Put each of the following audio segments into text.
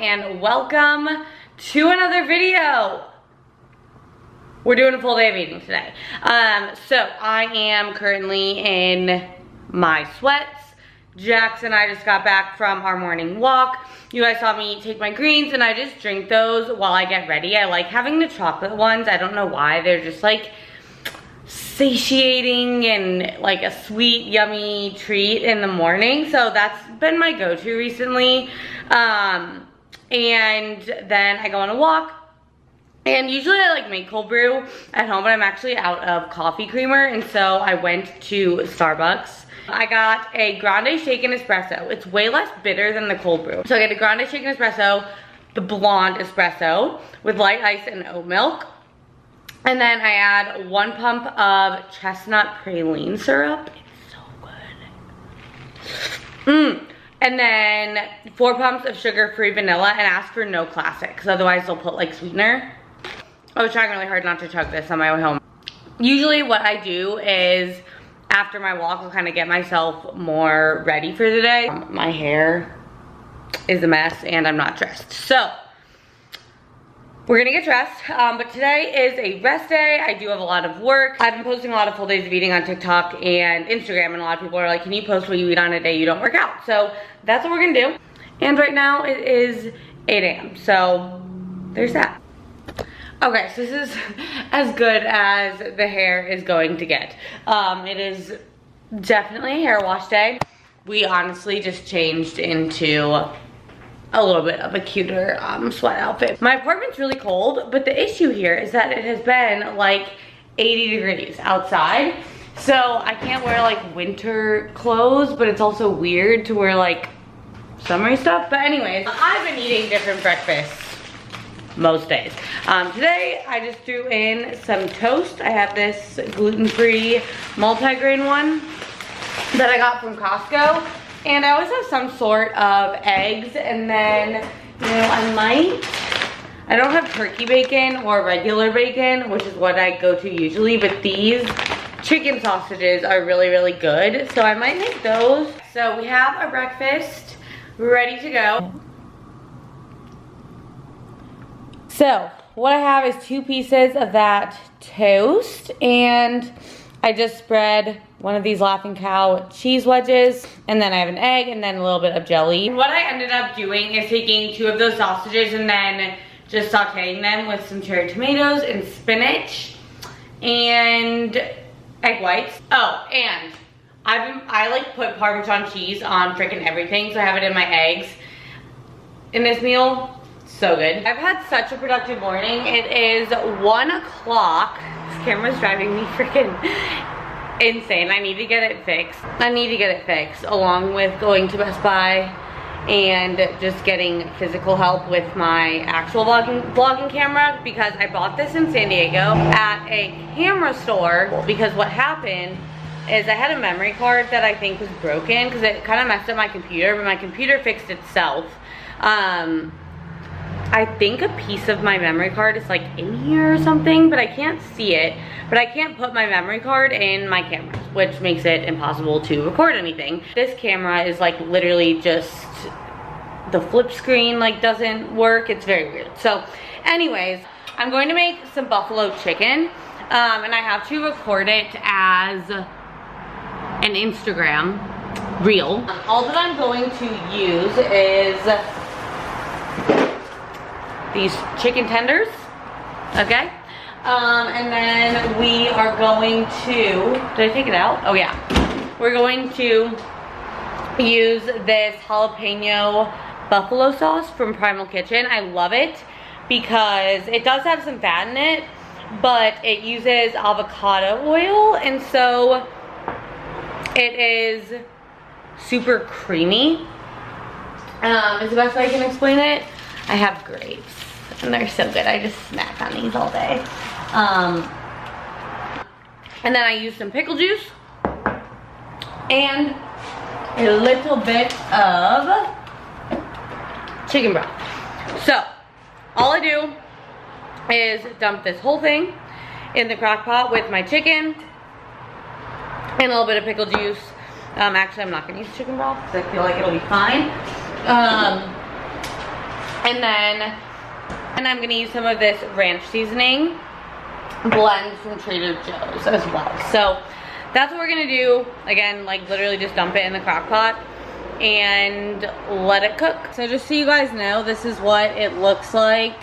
and welcome to another video. We're doing a full day of eating today. So I am currently in my sweats. Jax and I just got back from our morning walk. You guys saw me take my greens and I just drink those while I get ready. I like having the chocolate ones. I don't know why. They're just like satiating and like a sweet, yummy treat in the morning. So that's been my go-to recently. And then I go on a walk. And usually I like make cold brew at home, but I'm actually out of coffee creamer. And so I went to Starbucks. I got a grande shaken espresso. It's way less bitter than the cold brew. So I get a grande shaken espresso, the blonde espresso with light ice and oat milk. And then I add 1 pump of chestnut praline syrup. It's so good. And then 4 pumps of sugar-free vanilla, and ask for no classic, because otherwise they'll put like sweetener. I was trying really hard not to chug this on my way home. Usually what I do is after my walk, I'll kind of get myself more ready for the day. My hair is a mess and I'm not dressed. So we're gonna get dressed, but today is a rest day. I do have a lot of work. I've been posting a lot of full days of eating on TikTok and Instagram, and a lot of people are like, can you post what you eat on a day you don't work out? So that's what we're gonna do. And right now it is 8 a.m. So there's that. Okay, so this is as good as the hair is going to get. It is definitely a hair wash day. We honestly just changed into a little bit of a cuter sweat outfit. My apartment's really cold, but the issue here is that it has been like 80 degrees outside. So I can't wear like winter clothes, but it's also weird to wear like summery stuff. But anyways, I've been eating different breakfasts most days. Today I just threw in some toast. I have this gluten-free multigrain one that I got from Costco, and I always have some sort of eggs, and then you know I don't have turkey bacon or regular bacon, which is what I go to usually, but these chicken sausages are really good, so I might make those. So we have our breakfast ready to go. So what I have is 2 pieces of that toast, and I just spread one of these Laughing Cow cheese wedges, and then I have an egg and then a little bit of jelly. What I ended up doing is taking 2 of those sausages and then just sauteing them with some cherry tomatoes and spinach and egg whites. Oh, and I like put Parmesan cheese on freaking everything, so I have it in my eggs in this meal. So good. I've had such a productive morning. It is 1 o'clock. This camera's driving me freaking insane. I need to get it fixed. Along with going to Best Buy and just getting physical help with my actual vlogging camera, because I bought this in San Diego at a camera store, because what happened is I had a memory card that I think was broken because it kind of messed up my computer, but my computer fixed itself. I think a piece of my memory card is like in here or something, but I can't see it. But I can't put my memory card in my cameras, which makes it impossible to record anything. This camera is like literally just, the flip screen like doesn't work. It's very weird. So anyways, I'm going to make some buffalo chicken, and I have to record it as an Instagram reel. All that I'm going to use is these chicken tenders, okay? And then we are going to, did I take it out? Oh yeah. We're going to use this jalapeno buffalo sauce from Primal Kitchen. I love it because it does have some fat in it, but it uses avocado oil, and so it is super creamy. Is the best way I can explain it. I have grapes, and they're so good. I just snack on these all day. And then I use some pickle juice and a little bit of chicken broth. So all I do is dump this whole thing in the crock pot with my chicken and a little bit of pickle juice. Actually, I'm not gonna use chicken broth because I feel like it'll be fine. And I'm gonna use some of this ranch seasoning blend from Trader Joe's as well. So that's what we're gonna do. Again, like literally just dump it in the crock pot and let it cook. So just so you guys know, this is what it looks like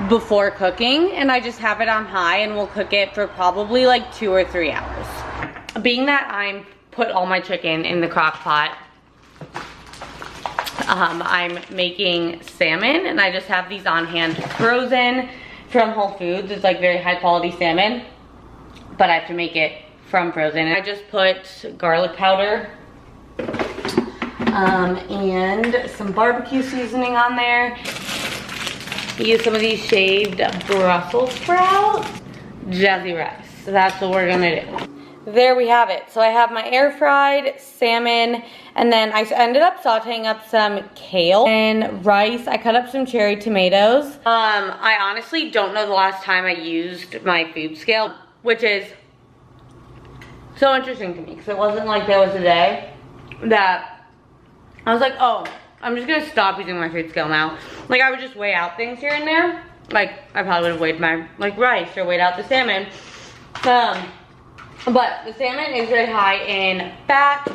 before cooking, and I just have it on high and we'll cook it for probably like 2 or 3 hours. Being that I'm put all my chicken in the crock pot, I'm making salmon, and I just have these on hand frozen from Whole Foods. It's like very high quality salmon, but I have to make it from frozen. I just put garlic powder and some barbecue seasoning on there. Use some of these shaved Brussels sprouts. Jazzy rice. So that's what we're gonna do. There we have it. So I have my air fried salmon, and then I ended up sauteing up some kale and rice. I cut up some cherry tomatoes. I honestly don't know the last time I used my food scale, which is so interesting to me, because it wasn't like there was a day that I was like, oh, I'm just gonna stop using my food scale now. Like, I would just weigh out things here and there. Like, I probably would have weighed my rice or weighed out the salmon. But the salmon is very high in fat.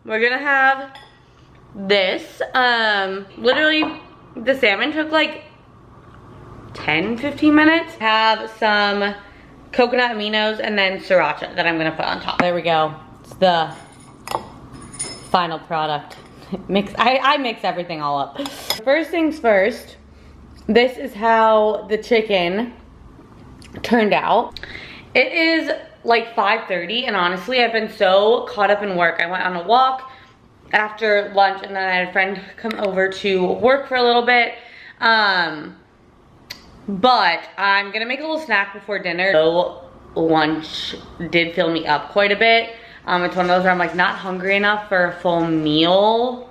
We're gonna have this. Literally, the salmon took like 10-15 minutes. Have some coconut aminos and then sriracha that I'm gonna put on top. There we go. It's the final product. I mix everything all up. First things first, this is how the chicken turned out. It is like 5:30, and honestly, I've been so caught up in work. I went on a walk after lunch, and then I had a friend come over to work for a little bit. But I'm gonna make a little snack before dinner. So lunch did fill me up quite a bit. It's one of those where I'm like not hungry enough for a full meal.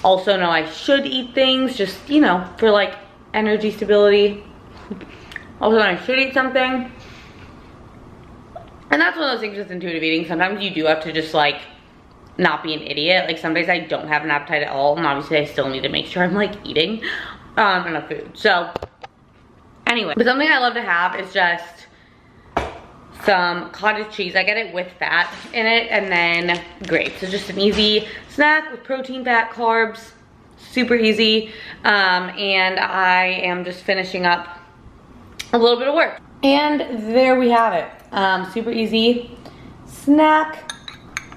Also know I should eat things, just, you know, for like energy stability. Also I should eat something. And that's one of those things with intuitive eating. Sometimes you do have to just like not be an idiot. Like some days I don't have an appetite at all, and obviously I still need to make sure I'm like eating enough food. So anyway, but something I love to have is just some cottage cheese. I get it with fat in it, and then grapes. So just an easy snack with protein, fat, carbs, super easy. And I am just finishing up a little bit of work. And there we have it. Super easy snack.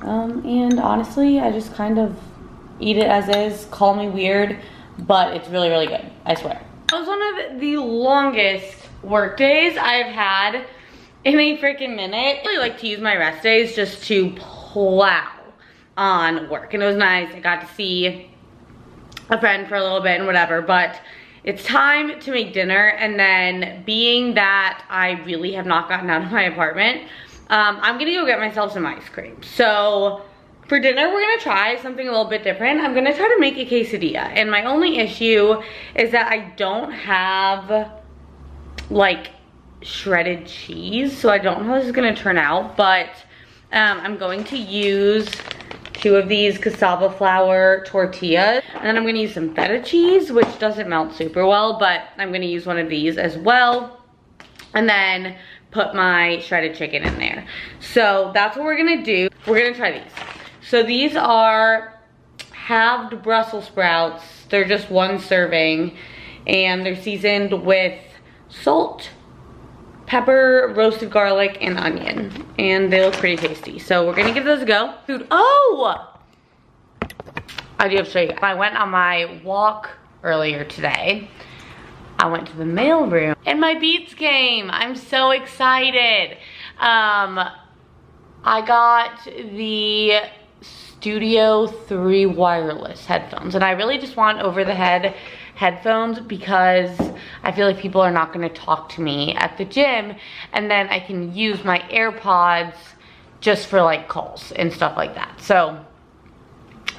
And honestly, I just kind of eat it as is. Call me weird, but it's really, really good, I swear. That was one of the longest work days I've had in a freaking minute. I really like to use my rest days just to plow on work, and it was nice. I got to see a friend for a little bit and whatever, but it's time to make dinner. And then being that I really have not gotten out of my apartment, I'm gonna go get myself some ice cream. So for dinner, we're gonna try something a little bit different. I'm gonna try to make a quesadilla, and my only issue is that I don't have like shredded cheese, so I don't know how this is gonna turn out, but I'm going to use 2 of these cassava flour tortillas, and then I'm gonna use some feta cheese, which doesn't melt super well, but I'm gonna use one of these as well, and then put my shredded chicken in there. So that's what we're gonna do. We're gonna try these. So these are halved Brussels sprouts. They're just 1 serving, and they're seasoned with salt, pepper, roasted garlic, and onion, and they look pretty tasty. So we're gonna give those a go. Food. Oh, I do have to show you. I went on my walk earlier today. I went to the mailroom and my Beats came. I'm so excited. I got the Studio 3 wireless headphones, and I really just want over the head headphones because I feel like people are not going to talk to me at the gym, and then I can use my AirPods just for like calls and stuff like that. So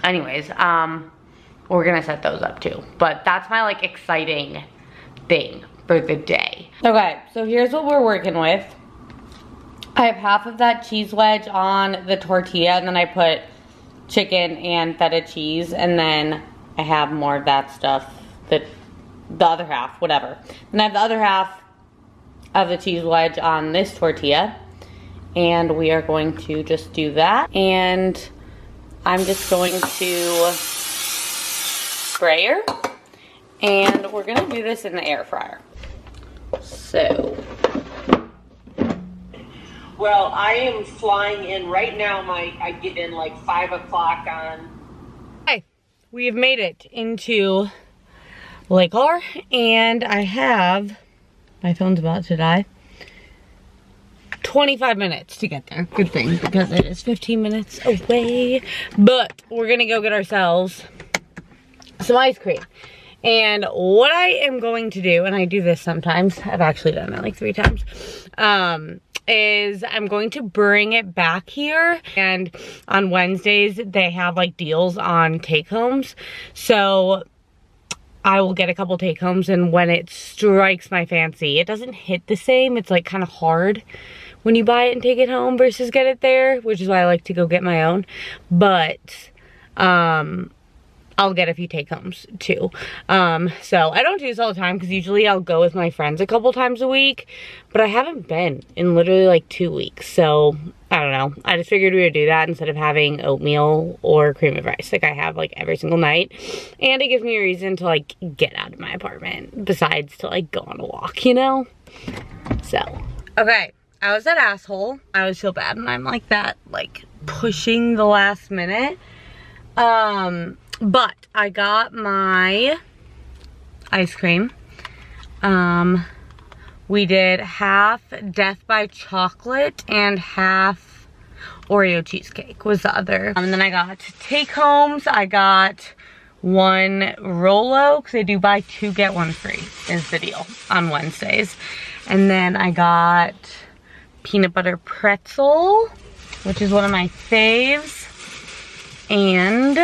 anyways, we're gonna set those up too, but that's my like exciting thing for the day. Okay, so here's what we're working with. I have half of that cheese wedge on the tortilla, and then I put chicken and feta cheese, and then I have more of that stuff, the the other half, whatever. Then I have the other half of the cheese wedge on this tortilla. And we are going to just do that. And I'm just going to spray her. And we're gonna do this in the air fryer. So. Well, I am flying in right now. I get in like 5 o'clock on. Hey, we have made it into Lake R, and I have, my phone's about to die, 25 minutes to get there. Good thing, because it is 15 minutes away. But we're gonna go get ourselves some ice cream. And what I am going to do, and I do this sometimes, I've actually done it like 3 times, is I'm going to bring it back here. And on Wednesdays, they have like deals on take-homes. So I will get a couple take-homes, and when it strikes my fancy, it doesn't hit the same. It's like kind of hard when you buy it and take it home versus get it there, which is why I like to go get my own. But I'll get a few take-homes too. So I don't do this all the time because usually I'll go with my friends a couple times a week, but I haven't been in literally like 2 weeks. So I don't know. I just figured we would do that instead of having oatmeal or cream of rice like I have like every single night. And it gives me a reason to like get out of my apartment besides to like go on a walk, you know? So, okay. I was that asshole. I always feel bad when I'm like that, like pushing the last minute. But I got my ice cream. We did half Death by Chocolate and half Oreo cheesecake was the other. And then I got take-homes. I got 1 Rolo, because they do buy 2 get 1 free is the deal on Wednesdays. And then I got peanut butter pretzel, which is one of my faves. And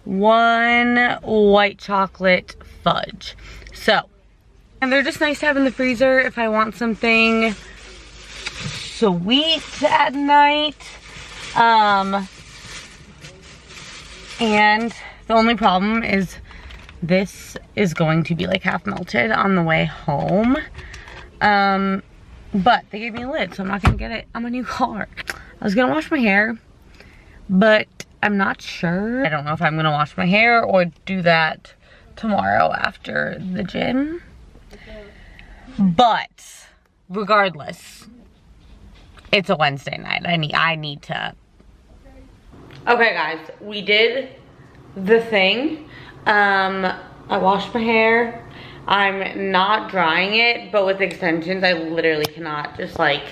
1 white chocolate fudge. So, and they're just nice to have in the freezer if I want something sweet at night. And the only problem is this is going to be like half melted on the way home. But they gave me a lid, so I'm not gonna get it on my new car. I was gonna wash my hair, but I'm not sure. I don't know if I'm gonna wash my hair or do that tomorrow after the gym. But regardless, it's a Wednesday night. I need to. Okay guys, we did the thing. I washed my hair. I'm not drying it, but with extensions, I literally cannot just like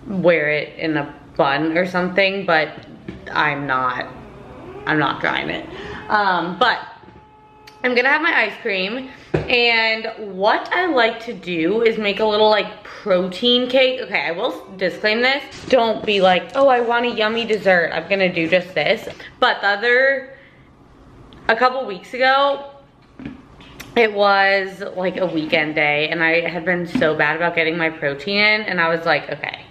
wear it in a bun or something, but I'm not drying it. But I'm gonna have my ice cream, and what I like to do is make a little like protein cake. Okay, I will disclaim this. Don't be like, oh, I want a yummy dessert. I'm gonna do just this. But a couple weeks ago, it was like a weekend day, and I had been so bad about getting my protein in, and I was like, okay,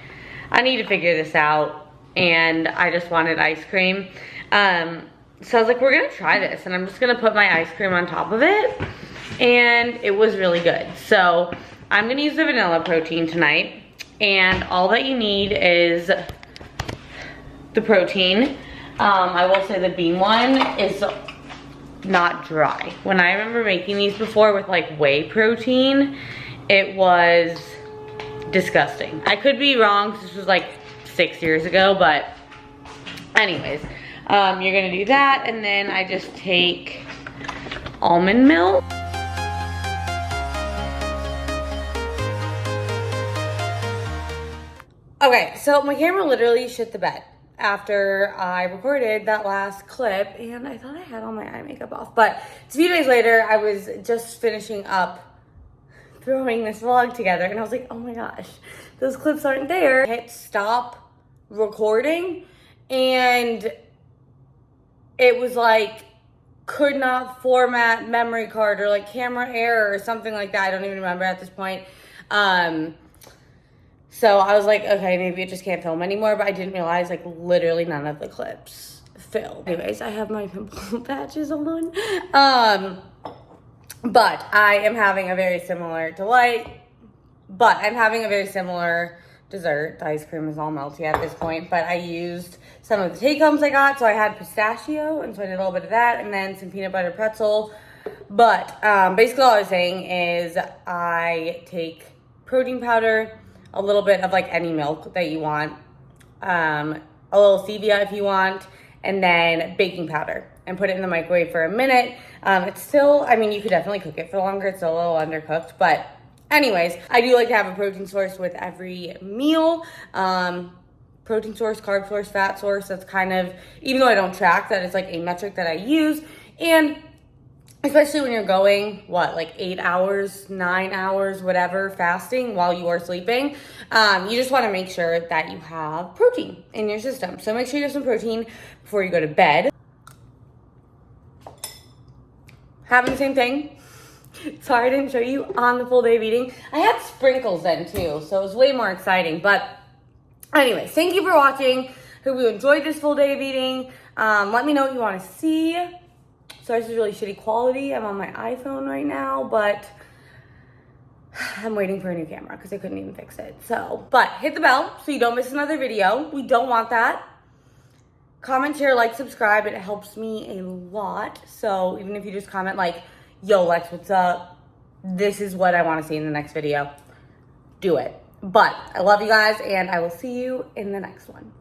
I need to figure this out, and I just wanted ice cream. So I was like, we're gonna try this, and I'm just gonna put my ice cream on top of it, and it was really good. So I'm gonna use the vanilla protein tonight, and all that you need is the protein. I will say the bean one is not dry. When I remember making these before with like whey protein, it was disgusting. I could be wrong, 'cause this was like 6 years ago, but anyways, you're gonna do that, and then I just take almond milk. Okay, so my camera literally shit the bed after I recorded that last clip, and I thought I had all my eye makeup off, but it's a few days later. I was just finishing up throwing this vlog together, and I was like, oh my gosh, those clips aren't there. I hit stop recording, and it was like, could not format memory card, or like camera error or something like that. I don't even remember at this point. So I was like, okay, maybe it just can't film anymore, but I didn't realize like literally none of the clips fill. Anyways, I have my pimple patches on. But I am having a very similar delight. But I'm having a very similar dessert. The ice cream is all melty at this point, but I used some of the take-homes I got. So I had pistachio, and so I did a little bit of that, and then some peanut butter pretzel. But basically all I was saying is I take protein powder, a little bit of like any milk that you want, a little stevia if you want, and then baking powder, and put it in the microwave for a minute. It's still, I mean, you could definitely cook it for longer. It's still a little undercooked, but anyways, I do like to have a protein source with every meal. Protein source, carb source, fat source. That's kind of, even though I don't track, that is like a metric that I use. And especially when you're going, like 8 hours, 9 hours, whatever, fasting while you are sleeping, you just want to make sure that you have protein in your system. So make sure you have some protein before you go to bed. Having the same thing. Sorry I didn't show you on the full day of eating. I had sprinkles then too, so it was way more exciting. But anyways, thank you for watching. Hope you enjoyed this full day of eating. Let me know what you want to see. Sorry, this is really shitty quality. I'm on my iPhone right now, but I'm waiting for a new camera because I couldn't even fix it. So, but hit the bell so you don't miss another video. We don't want that. Comment, share, like, subscribe. It helps me a lot. So even if you just comment like, yo, Lex, what's up? This is what I want to see in the next video. Do it. But I love you guys, and I will see you in the next one.